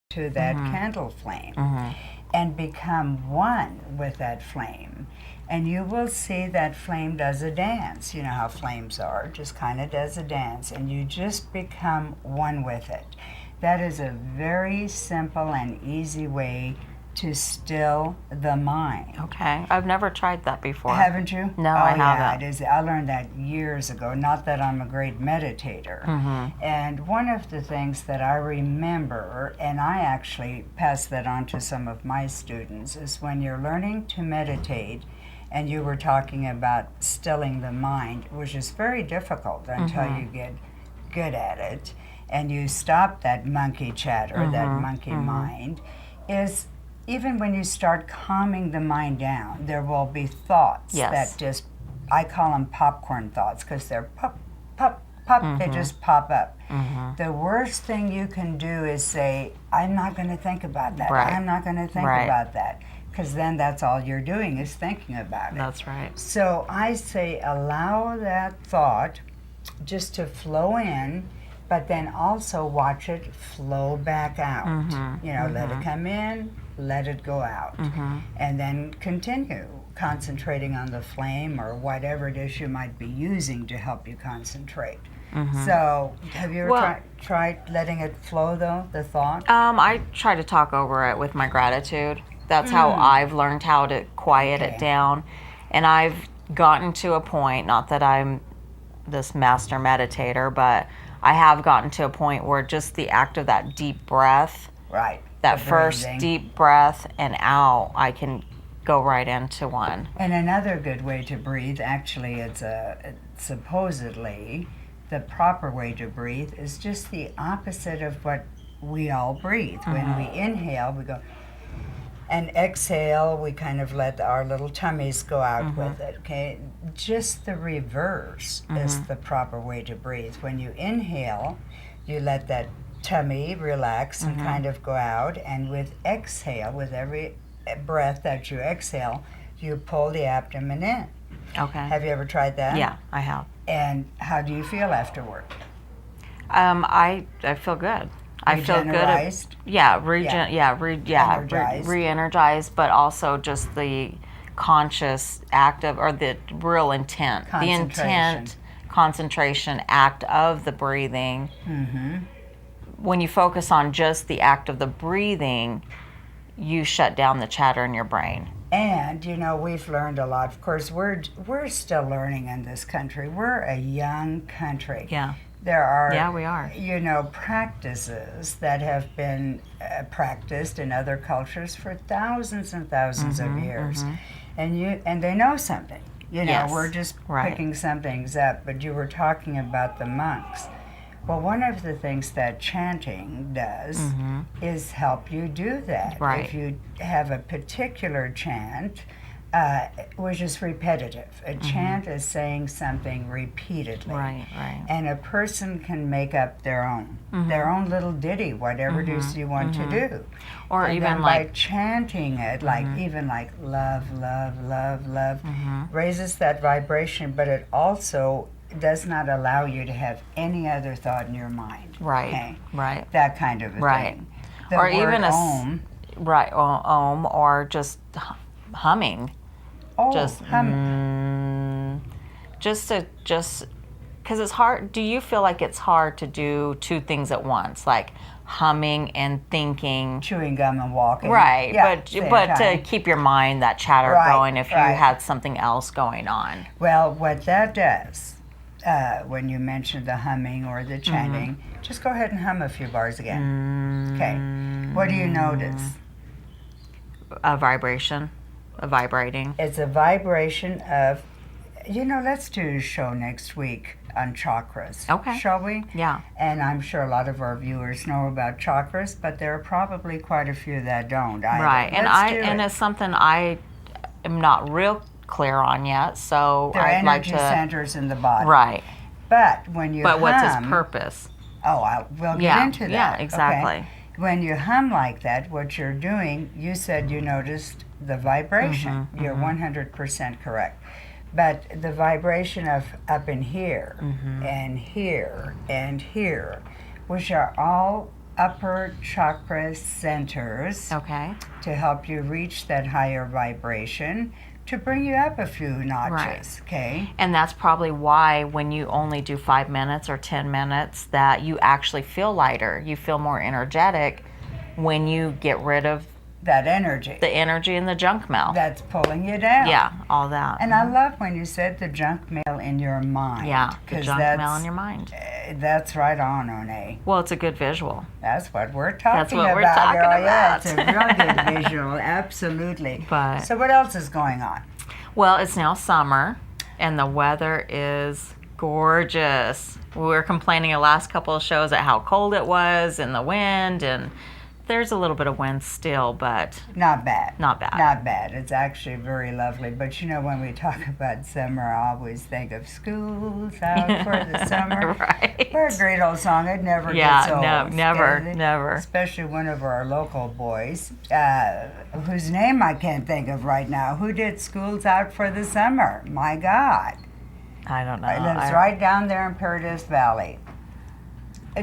to that candle flame and become one with that flame. And you will see that flame does a dance. You know how flames are, just kind of does a dance, and you just become one with it. That is a very simple and easy way to still the mind. Okay. I've never tried that before. Haven't you? No, oh, I yeah, haven't. it is. I learned that years ago. Not that I'm a great meditator. And one of the things that I remember, and I actually pass that on to some of my students, is when you're learning to meditate, and you were talking about stilling the mind, which is very difficult until you get good at it, and you stop that monkey chatter, that monkey mind, is even when you start calming the mind down, there will be thoughts that just, I call them popcorn thoughts, because they're pop, pop, pop, they just pop up. The worst thing you can do is say, I'm not going to think about that. I'm not going to think about that. Because then that's all you're doing is thinking about it. That's right. So I say allow that thought just to flow in, but then also watch it flow back out. You know, let it come in, let it go out. And then continue concentrating on the flame or whatever it is you might be using to help you concentrate. So have you ever tried letting it flow, though, the thought? I try to talk over it with my gratitude. That's how I've learned how to quiet it down. And I've gotten to a point, not that I'm this master meditator, but I have gotten to a point where just the act of that deep breath, that first deep breath and out, I can go right into one. And another good way to breathe, actually, it's supposedly the proper way to breathe is just the opposite of what we all breathe. When we inhale, we go, and exhale, we kind of let our little tummies go out with it, okay? Just the reverse is the proper way to breathe. When you inhale, you let that tummy relax and kind of go out, and with exhale, with every breath that you exhale, you pull the abdomen in. Okay. Have you ever tried that? Yeah, I have. And how do you feel afterward? I feel good. I feel good. Re-energized? Re-energized, but also just the conscious active, or the real intent, the intent, concentration act of the breathing. When you focus on just the act of the breathing, you shut down the chatter in your brain. And, you know, we've learned a lot. Of course, we're still learning in this country. We're a young country. Yeah. There are, we are. You know, practices that have been practiced in other cultures for thousands and thousands of years, and they know something. You know, we're just picking some things up. But you were talking about the monks. Well, one of the things that chanting does is help you do that. If you have a particular chant, which is repetitive. A chant is saying something repeatedly. And a person can make up their own little ditty, whatever it is you want to do. Or and even then like by chanting it, like even like love, love, love, love, raises that vibration, but it also does not allow you to have any other thought in your mind. That kind of a thing. The or word even om. Om, or just humming. Just because it's hard. Do you feel like it's hard to do two things at once, like humming and thinking? Chewing gum and walking. But to keep your mind, that chatter going, if you had something else going on. Well, what that does, when you mention the humming or the chanting, just go ahead and hum a few bars again. Okay. What do you notice? A vibration. Vibrating. It's a vibration of, you know, let's do a show next week on chakras. Okay. Shall we? Yeah. And I'm sure a lot of our viewers know about chakras, but there are probably quite a few that don't. And it's something I am not real clear on yet, so I'd like to... They're energy centers in the body. But when you hum... But what's its purpose? We'll get into that. Yeah, exactly. Okay? When you hum like that, what you're doing, you said you noticed the vibration. You're 100% correct. But the vibration of up in here and here and here, which are all upper chakra centers Okay. to help you reach that higher vibration, to bring you up a few notches, Right. okay? And that's probably why when you only do 5 minutes or 10 minutes that you actually feel lighter. You feel more energetic when you get rid of That energy the energy in the junk mail. that's pulling you down. Yeah, all that. And I love when you said the junk mail in your mind. Yeah, the 'cause junk mail in your mind. That's right on, Onea. Well, it's a good visual. That's what we're talking That's what about. we're talking girl. Yeah, about. it's a real good visual, absolutely. But So what else is going on? well, it's now summer, and the weather is gorgeous. We were complaining the last couple of shows at how cold it was and the wind, and there's a little bit of wind still, but Not bad. not bad. Not bad. It's actually very lovely. But you know, when we talk about summer, I always think of School's Out for the Summer. Right. What a great old song. It never Yeah, gets old. no, never, does it? never. Especially one of our local boys, whose name I can't think of right now, who did School's Out for the Summer. My God. I don't know. It lives right down there in Paradise Valley.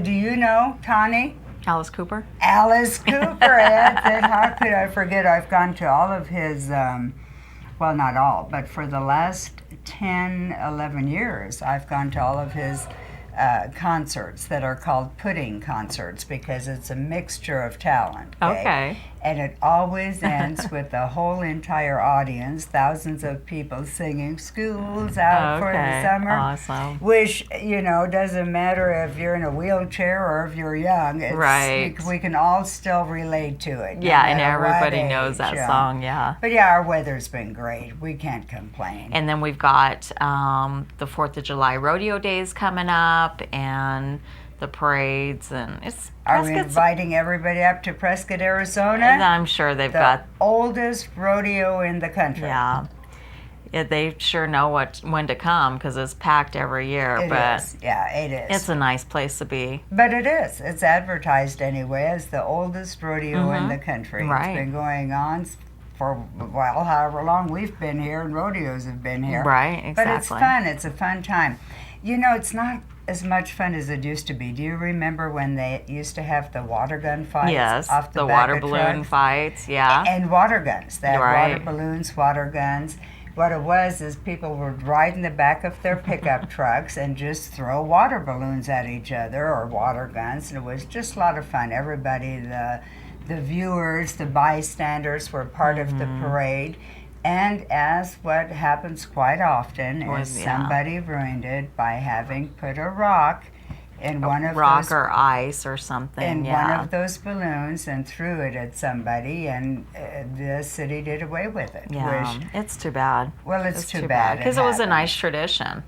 Do you know, Tani? Alice Cooper? Alice Cooper. That's it. How could I forget? I've gone to all of his, well, not all, but for the last 10, 11 years, I've gone to all of his concerts that are called pudding concerts because it's a mixture of talent. Okay. And it always ends with the whole entire audience, thousands of people singing School's Out for the Summer. Awesome. Which, you know, doesn't matter if you're in a wheelchair or if you're young. It's, Right. We can all still relate to it. no Yeah, and matter what everybody knows age, that yeah. song, yeah. But yeah, our weather's been great. We can't complain. And then we've got the 4th of July rodeo days coming up and the parades, and it's Are we Prescott's- inviting everybody up to Prescott, Arizona? and I'm sure they've The got, oldest rodeo in the country. yeah. They sure know when to come because it's packed every year, It but is. Yeah, it is. it's a nice place to be. But it is. It's advertised anyway as the oldest rodeo in the country. Right. It's been going on for, well, however long we've been here and rodeos have been here. Right, exactly. But it's fun. It's a fun time. You know, it's not as much fun as it used to be. Do you remember when they used to have the water gun fights Yes, off the the back water of balloon trucks? fights, yeah. And water guns. They had Right. water balloons, water guns. What it was is people would ride in the back of their pickup trucks and just throw water balloons at each other or water guns, and it was just a lot of fun. Everybody, the viewers, the bystanders were part of the parade. And as what happens quite often is yeah. somebody ruined it by having put a rock in one of Rock those or ice or something, in yeah. one of those balloons and threw it at somebody, and the city did away with it. Yeah, Which, it's too bad. well, it's too bad. Because it was a nice tradition.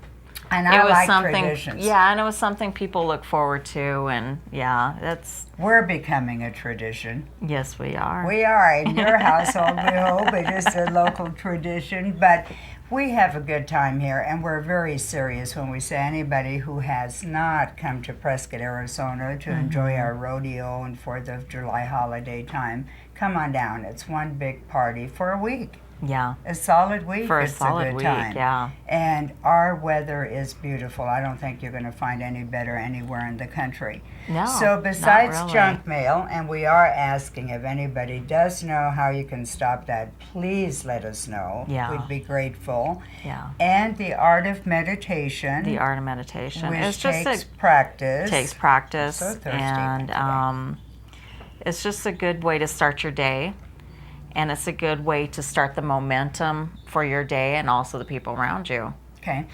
And It I was like something, traditions. yeah, and it was something people look forward to, and yeah, that's, We're becoming a tradition. yes, we are. We are in your household, we hope. It is a local tradition, but we have a good time here, and we're very serious when we say anybody who has not come to Prescott, Arizona to enjoy our rodeo and 4th of July holiday time, come on down. It's one big party for a week. Yeah, A solid week. for a it's solid good week, time. yeah. And our weather is beautiful. I don't think you're going to find any better anywhere in the country. No, So not besides really. junk mail, and we are asking if anybody does know how you can stop that, please let us know. Yeah. We'd be grateful. Yeah, And the art of meditation, the art of meditation. which It's just takes practice. takes practice, So thirsty and today. it's just a good way to start your day, and it's a good way to start the momentum for your day and also the people around you. Okay.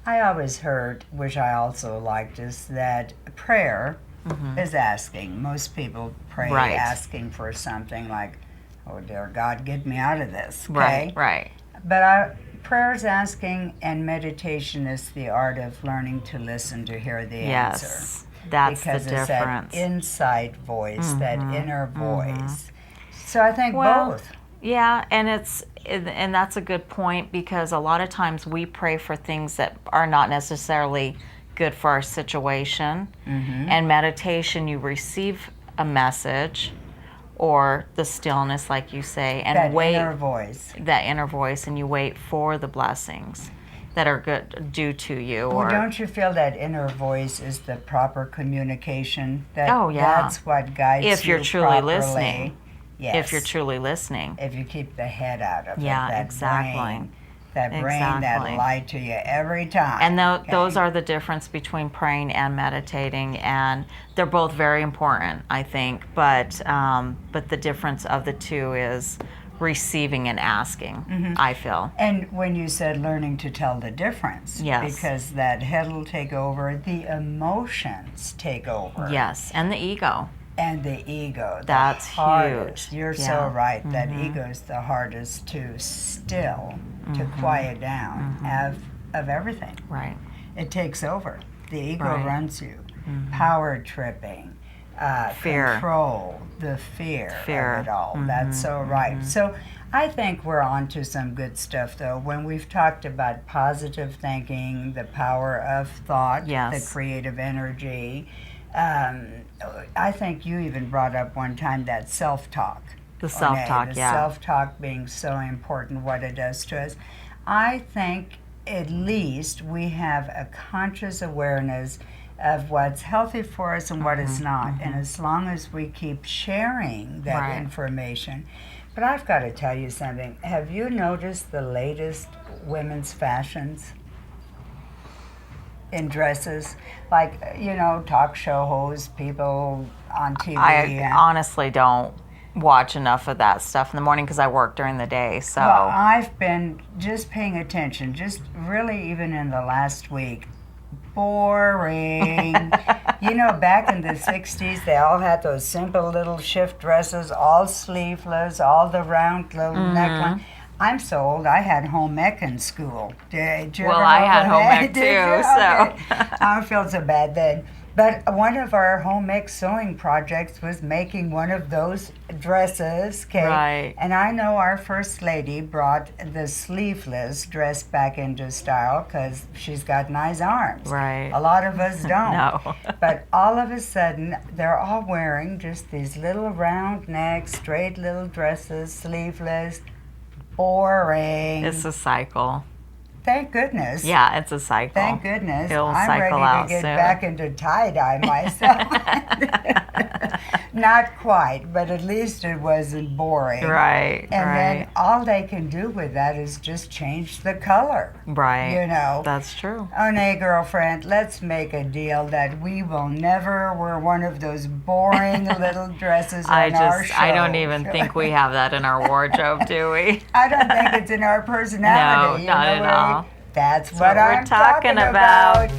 I always heard, which I also liked, is that prayer is asking. Most people pray Right. asking for something like, oh, dear God, get me out of this. Okay? Right, right. But prayer is asking, and meditation is the art of learning to listen to hear the answer. Yes, that's Because the it's difference. that inside voice, that inner voice. So I think both. Yeah, and that's a good point, because a lot of times we pray for things that are not necessarily good for our situation. And meditation, you receive a message or the stillness, like you say, and That wait inner voice. that inner voice, and you wait for the blessings. that are good due to you. Well, Or don't you feel that inner voice is the proper communication? That, Oh, yeah. That's what guides If you're you truly properly. listening. Yes. if you're truly listening. If you keep the head out of Yeah, it, that exactly. brain, that brain Exactly. that lied to you every time. And okay? those are the difference between praying and meditating, and they're both very important, I think. But the difference of the two is receiving and asking. I feel. And when you said learning to tell the difference, Yes. because that head will take over, the emotions take over. Yes, and the ego. And the ego. That's the hardest. huge. You're Yeah. so right. That ego is the hardest to still, to quiet down of everything. Right. It takes over. The ego Right. runs you. Power tripping, Fear. control, the fear of it all. That's so right. So I think we're on to some good stuff, though. When we've talked about positive thinking, the power of thought, Yes. the creative energy, I think you even brought up one time that self-talk. The self-talk, The yeah. self-talk being so important, what it does to us. I think at least we have a conscious awareness of what's healthy for us and what is not. And as long as we keep sharing that Right. information. But I've got to tell you something. Have you noticed the latest women's fashions? In dresses, like, talk show hosts, people on TV. I honestly don't watch enough of that stuff in the morning because I work during the day. So Well, I've been just paying attention, just really even in the last week. Boring. Back in the 60s, they all had those simple little shift dresses, all sleeveless, all the round little neckline. I'm so old, I had home ec in school. Did you Well, ever I know had that? home ec Did too, you? so. Okay. I don't feel so bad then. But one of our home ec sewing projects was making one of those dresses, okay? Right. And I know our first lady brought the sleeveless dress back into style because she's got nice arms. Right. A lot of us don't. No. But all of a sudden, they're all wearing just these little round necks, straight little dresses, sleeveless. Boring. It's a cycle. Thank goodness. Yeah, it's a cycle. Thank goodness. It'll I'm ready cycle to out get soon. back into tie-dye myself. Not quite, but at least it wasn't boring. Right, And right. then all they can do with that is just change the color. Right. That's true. Onea, girlfriend, let's make a deal that we will never wear one of those boring little dresses on our show. I don't even think we have that in our wardrobe, do we? I don't think it's in our personality. No, not at all. That's what we're I'm talking about.